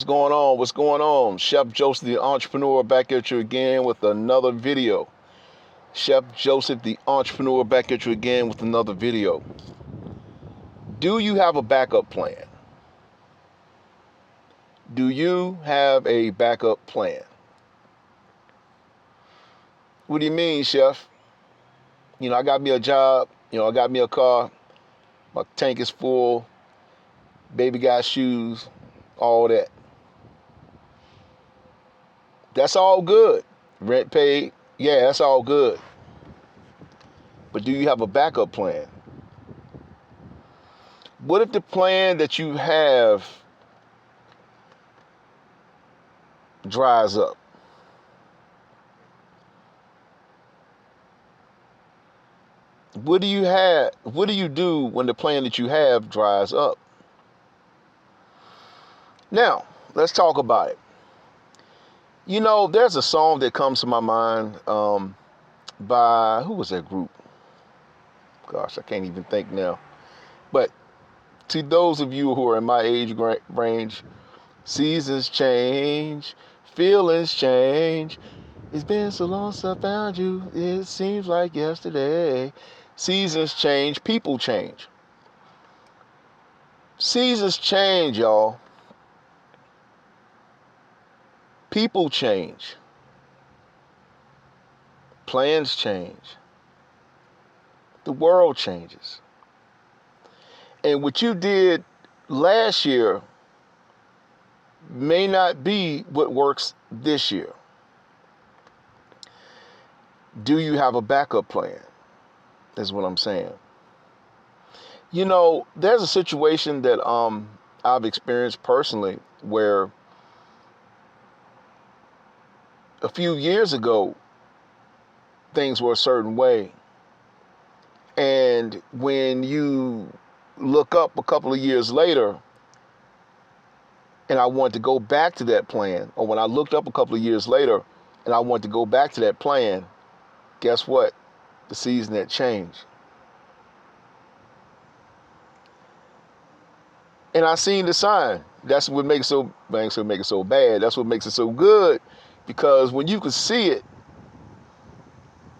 What's going on? What's going on? Chef Joseph the Entrepreneur back at you again with another video. Chef Joseph the Entrepreneur back at you again with another video. Do you have a backup plan? Do you have a backup plan? What do you mean, Chef? I got me a job. I got me a car. My tank is full. Baby got shoes. All that. That's all good. Rent paid. Yeah, that's all good. But do you have a backup plan? What if the plan that you have dries up? What do you do when the plan that you have dries up? Now, let's talk about it. There's a song that comes to my mind by, who was that group? Gosh, I can't even think now. But to those of you who are in my age range, seasons change, feelings change. It's been so long since I found you, it seems like yesterday. Seasons change, people change. Seasons change, y'all. People change. Plans change. The world changes. And what you did last year may not be what works this year. Do you have a backup plan? Is what I'm saying. There's a situation that I've experienced personally where a few years ago things were a certain way, and when you look up a couple of years later and I want to go back to that plan, or when I looked up a couple of years later and I want to go back to that plan, guess what? The season had changed. And I seen the sign. That's what makes it so bad. That's what makes it so good, because when you can see it,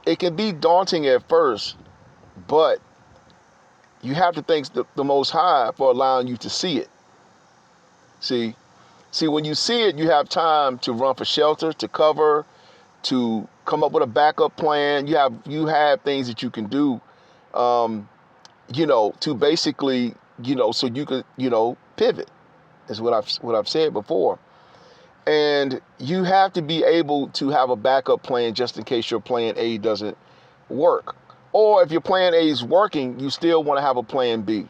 it can be daunting at first, but you have to thank the Most High for allowing you to see it. See, when you see it, you have time to run for shelter, to cover, to come up with a backup plan. You have things that you can do, to basically, so you can, pivot. Is what I've said before. And you have to be able to have a backup plan just in case your plan A doesn't work. Or if your plan A is working, you still want to have a plan B.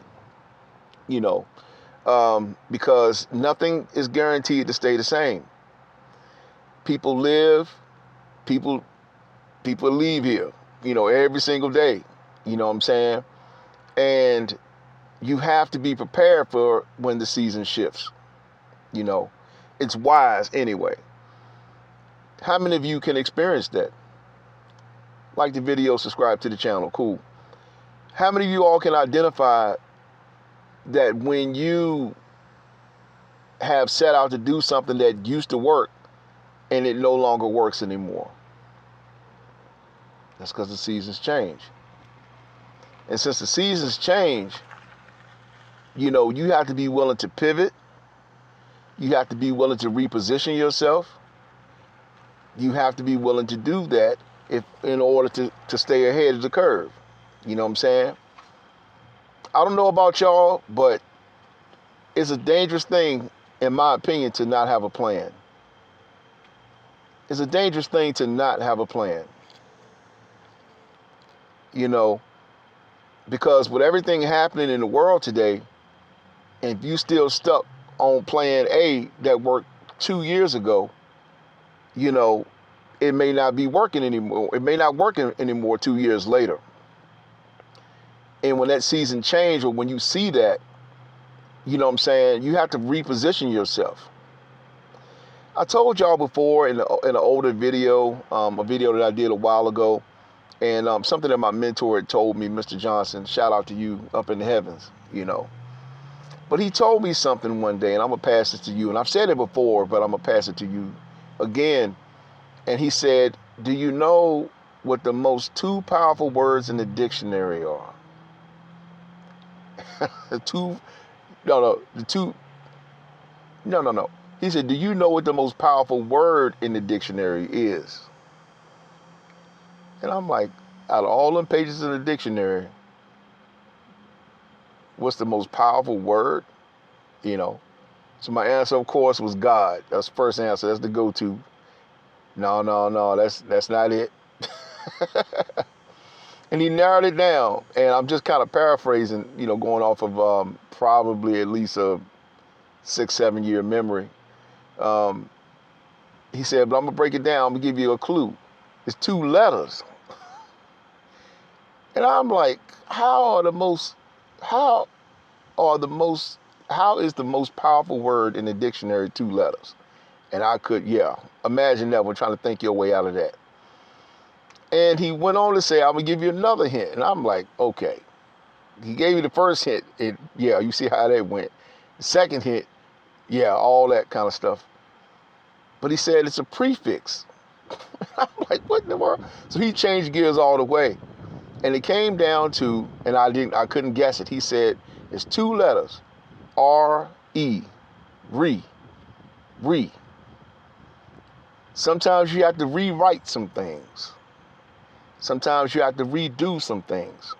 Because nothing is guaranteed to stay the same. People live, people leave here, every single day. You know what I'm saying? And you have to be prepared for when the season shifts. It's wise anyway. How many of you can experience that? Like the video, subscribe to the channel, cool. How many of you all can identify that when you have set out to do something that used to work and it no longer works anymore? That's because the seasons change. And since the seasons change, you have to be willing to pivot. You have to be willing to reposition yourself. You have to be willing to do that in order to stay ahead of the curve. You know what I'm saying? I don't know about y'all, but it's a dangerous thing, in my opinion, to not have a plan. It's a dangerous thing to not have a plan. Because with everything happening in the world today, and if you still stuck on plan A that worked 2 years ago, it may not be working anymore. It may not work anymore 2 years later. And when that season changes, or when you see that, you have to reposition yourself. I told y'all before in an older video, a video that I did a while ago, and something that my mentor had told me, Mr. Johnson, shout out to you up in the heavens, But he told me something one day, and I'm going to pass it to you. And I've said it before, but I'm going to pass it to you again. And he said, do you know what the most two powerful words in the dictionary are? The two, no, no, the two, no, no, no. He said, do you know what the most powerful word in the dictionary is? And I'm like, out of all them pages in the dictionary, what's the most powerful word? You know? So my answer, of course, was God. That's the first answer. That's the go-to. No, no, no, that's not it. And he narrowed it down. And I'm just kind of paraphrasing, you know, going off of probably at least a 6-7 year memory. He said, but I'm going to break it down. I'm going to give you a clue. It's 2 letters. And I'm like, how is the most powerful word in the dictionary 2 letters? And I could, imagine that. We're trying to think your way out of that. And he went on to say, I'm going to give you another hint. And I'm like, okay. He gave me the first hint. And you see how that went. The second hint, all that kind of stuff. But he said it's a prefix. I'm like, what in the world? So he changed gears all the way. And it came down to, and I couldn't guess it. He said, it's 2 letters, R-E, re. Sometimes you have to rewrite some things. Sometimes you have to redo some things.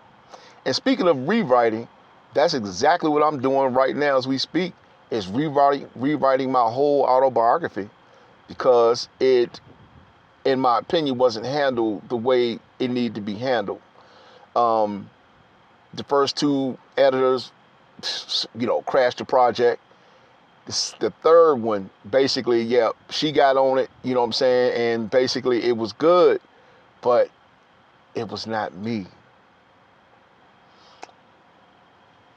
And speaking of rewriting, that's exactly what I'm doing right now as we speak, is rewriting my whole autobiography, because it, in my opinion, wasn't handled the way it needed to be handled. The first 2 editors, crashed the project. The third one, basically, she got on it, you know what I'm saying? And basically it was good, but it was not me.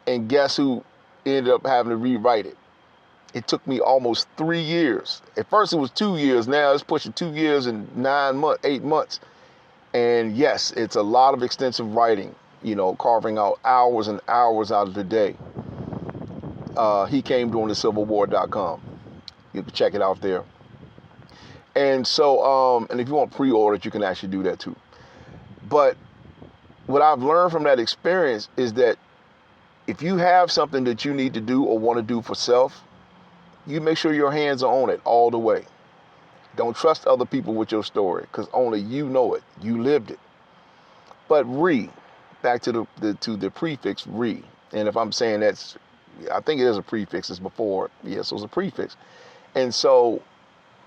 And guess who ended up having to rewrite it? It took me almost 3 years. At first it was 2 years. Now it's pushing 2 years and 8 months. And yes, it's a lot of extensive writing, carving out hours and hours out of the day. He came during the civilwar.com. You can check it out there. And so, and if you want pre-order it, you can actually do that too. But what I've learned from that experience is that if you have something that you need to do or want to do for self, you make sure your hands are on it all the way. Don't trust other people with your story, because only you know it. You lived it. But back to the prefix re. And if I'm saying I think it is a prefix. It's before. So it's a prefix. And so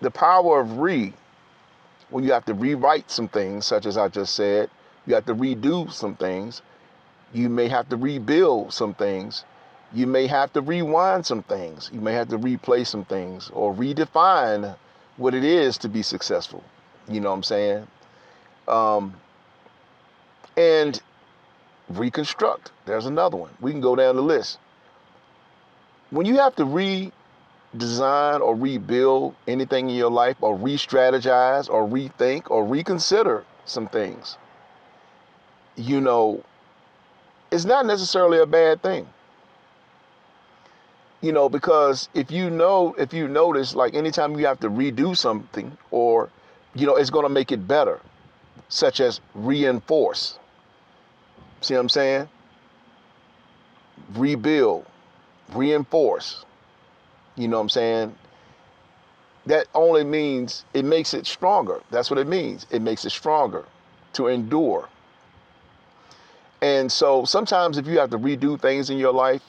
the power of when you have to rewrite some things, such as I just said, you have to redo some things. You may have to rebuild some things. You may have to rewind some things. You may have to replay some things or redefine what it is to be successful. You know what I'm saying? And reconstruct. There's another one. We can go down the list. When you have to redesign or rebuild anything in your life, or re-strategize or rethink or reconsider some things, it's not necessarily a bad thing. Because if you notice, like anytime you have to redo something, or, it's going to make it better, such as reinforce. See what I'm saying? Rebuild, reinforce. You know what I'm saying? That only means it makes it stronger. That's what it means. It makes it stronger to endure. And so sometimes if you have to redo things in your life,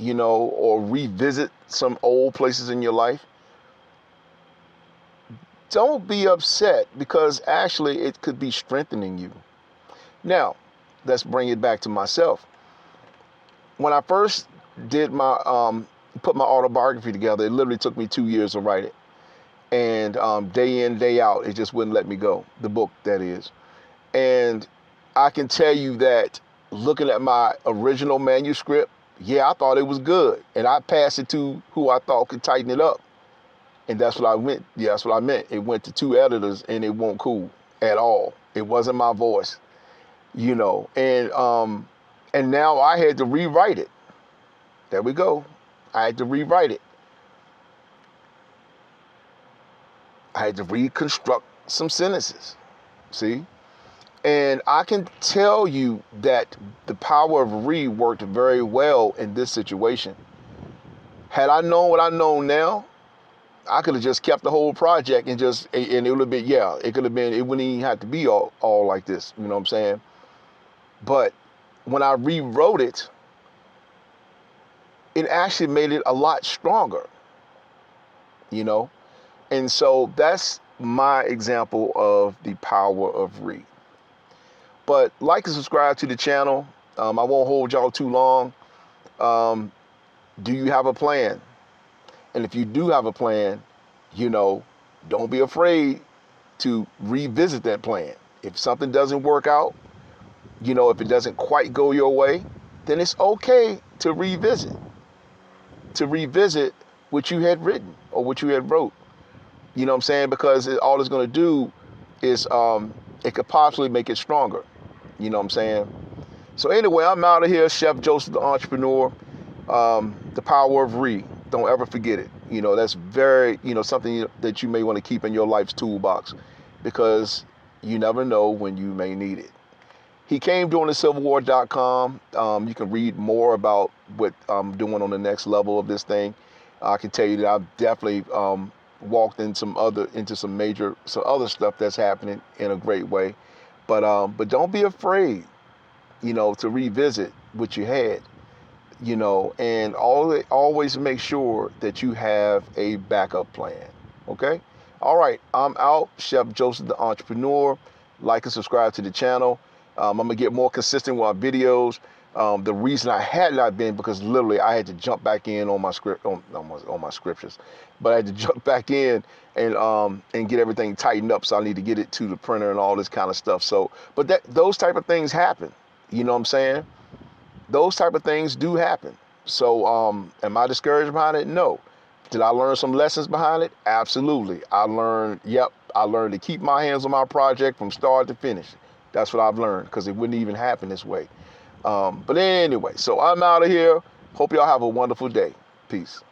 or revisit some old places in your life, don't be upset, because actually it could be strengthening you. Now, let's bring it back to myself. When I first did put my autobiography together, it literally took me 2 years to write it. And day in, day out, it just wouldn't let me go. The book, that is. And I can tell you that looking at my original manuscript, I thought it was good. And I passed it to who I thought could tighten it up. And that's what I meant. That's what I meant. It went to 2 editors, and it wasn't cool at all. It wasn't my voice, And now I had to rewrite it. There we go. I had to rewrite it. I had to reconstruct some sentences. See? And I can tell you that the power of re worked very well in this situation. Had I known what I know now, I could have just kept the whole project and it would have been, yeah, it could have been, it wouldn't even have to be all like this. You know what I'm saying? But when I rewrote it, it actually made it a lot stronger, you know? And so that's my example of the power of re. But like and subscribe to the channel. I won't hold y'all too long. Do you have a plan? And if you do have a plan, don't be afraid to revisit that plan. If something doesn't work out, if it doesn't quite go your way, then it's okay to revisit what you had written or what you had wrote. You know what I'm saying? Because all it's going to do is it could possibly make it stronger. You know what I'm saying? So anyway, I'm out of here. Chef Joseph, the entrepreneur. The power of re. Don't ever forget it. That's very, something that you may want to keep in your life's toolbox, because you never know when you may need it. He came during the CivilWar.com. You can read more about what I'm doing on the next level of this thing. I can tell you that I've definitely walked in some other stuff that's happening in a great way. But don't be afraid, to revisit what you had, and always make sure that you have a backup plan. Okay? All right, I'm out. Chef Joseph, the entrepreneur. Like and subscribe to the channel. I'm gonna get more consistent with my videos. The reason I had not been, because literally I had to jump back in on my scriptures, but I had to jump back in and get everything tightened up. So I need to get it to the printer and all this kind of stuff. So, but those type of things happen. You know what I'm saying? Those type of things do happen. So, am I discouraged behind it? No. Did I learn some lessons behind it? Absolutely. I learned to keep my hands on my project from start to finish. That's what I've learned, because it wouldn't even happen this way. But anyway, so I'm out of here. Hope y'all have a wonderful day. Peace.